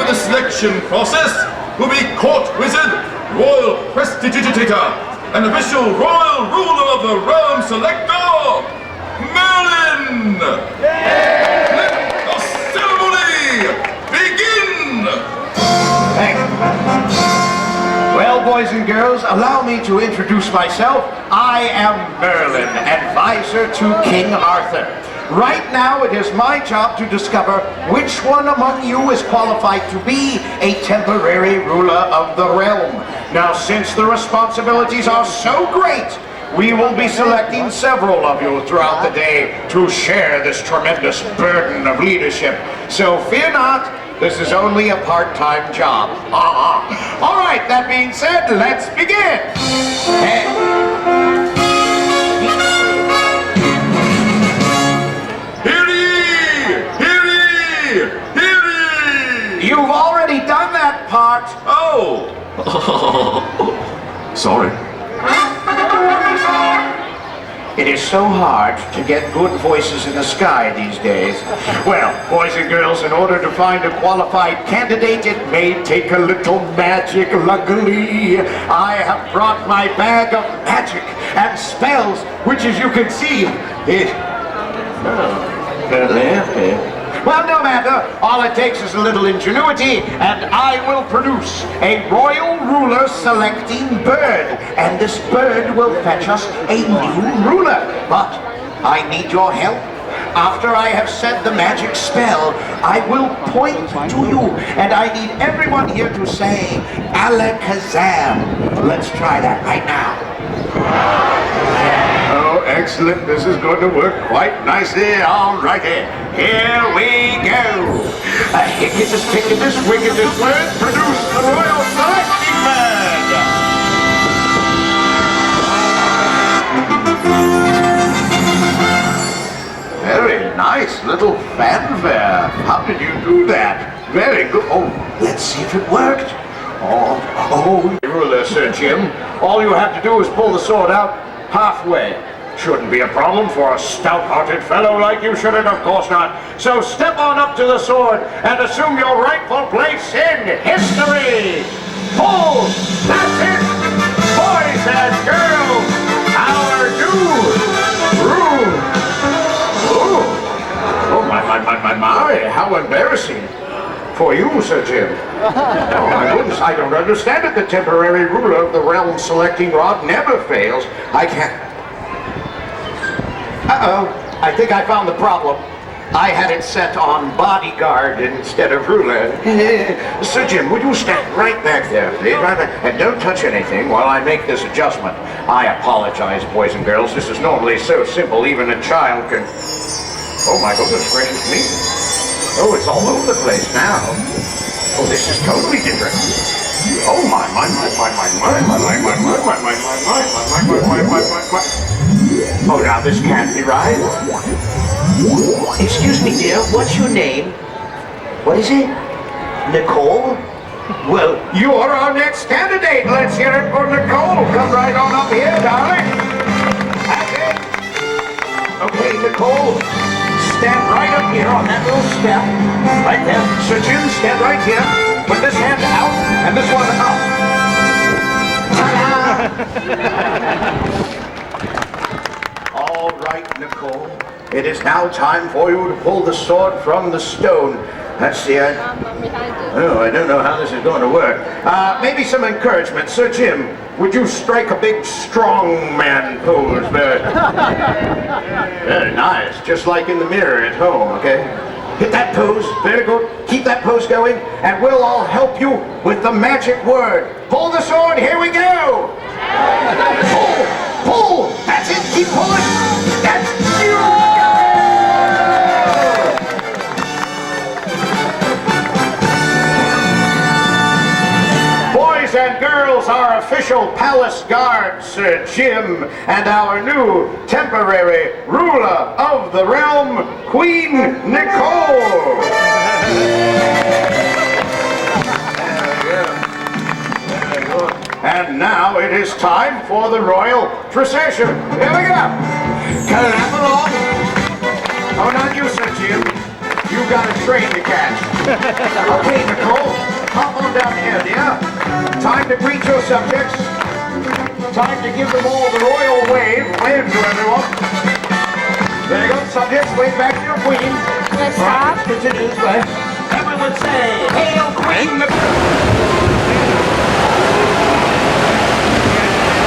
the selection process will be Court Wizard, Royal Prestidigitator, and official Royal Ruler of the Realm Selector, Merlin! Let the ceremony begin! Thank you. Well, boys and girls, allow me to introduce myself. I am Merlin, advisor to King Arthur. Right now, it is my job to discover which one among you is qualified to be a temporary ruler of the realm. Now, since the responsibilities are so great, we will be selecting several of you throughout the day to share this tremendous burden of leadership. So fear not, this is only a part-time job. All right, that being said, let's begin. You've already done that part. Oh! Sorry. It is so hard to get good voices in the sky these days. Well, boys and girls, in order to find a qualified candidate, it may take a little magic. Luckily, I have brought my bag of magic and spells, which, as you can see, well, no matter. All it takes is a little ingenuity, and I will produce a royal ruler selecting bird. And this bird will fetch us a new ruler. But I need your help. After I have said the magic spell, I will point to you, and I need everyone here to say Alakazam. Let's try that right now. Oh, excellent. This is going to work quite nicely. All righty. Here we go. Hicketus, picketus, wicketus, word, produce the royal selecting bird. Very nice little fanfare. How did you do that? Very good. Oh, let's see if it worked. Oh, ruler, Sir Jim. All you have to do is pull the sword out halfway. Shouldn't be a problem for a stout-hearted fellow like you, should it? Of course not. So step on up to the sword and assume your rightful place in history. Pull! That's it! Boys and girls, our new rule. Oh, my, how embarrassing. For you, Sir Jim. Oh, my goodness, I don't understand it. The temporary ruler of the realm selecting rod never fails. I can't... Uh-oh, I think I found the problem. I had it set on bodyguard instead of ruler. Sir Jim, would you stand right back there, please? And don't touch anything while I make this adjustment. I apologize, boys and girls. This is normally so simple, even a child can... Oh, my goodness gracious me. Oh, it's all over the place now. Oh, this is totally different. Oh, my. Oh, now this can't be right. Excuse me, dear, what's your name? What is it? Nicole? Well, you're our next candidate. Let's hear it for Nicole. Come right on up here, darling. That's it. Okay, Nicole, stand right up here on that little step. Right there. Sir Jim, stand right here. Put this hand out and this one up. Ta-da! All right, Nicole. It is now time for you to pull the sword from the stone. Let's see. I don't know how this is going to work. Maybe some encouragement. Sir Jim, would you strike a big strong man pose? Very nice. Just like in the mirror at home, okay? Hit that pose. Very good. Keep that pose going, and we'll all help you with the magic word. Pull the sword. Here we go. Pull. Pull. That's it. Keep pulling. That's you. Boys and girls, our official palace guard, Sir Jim, and our new temporary ruler of the realm, Queen Nicole. And now it is time for the Royal Procession. Here we go. Clap along. Oh, not you, Sir Jim. You've got a train to catch. Okay, Nicole. to greet your subjects. Time to give them all the royal wave. Wave to everyone. There you go, subjects. Wave back to your queen. Let's stop. Continue this way. Everyone say,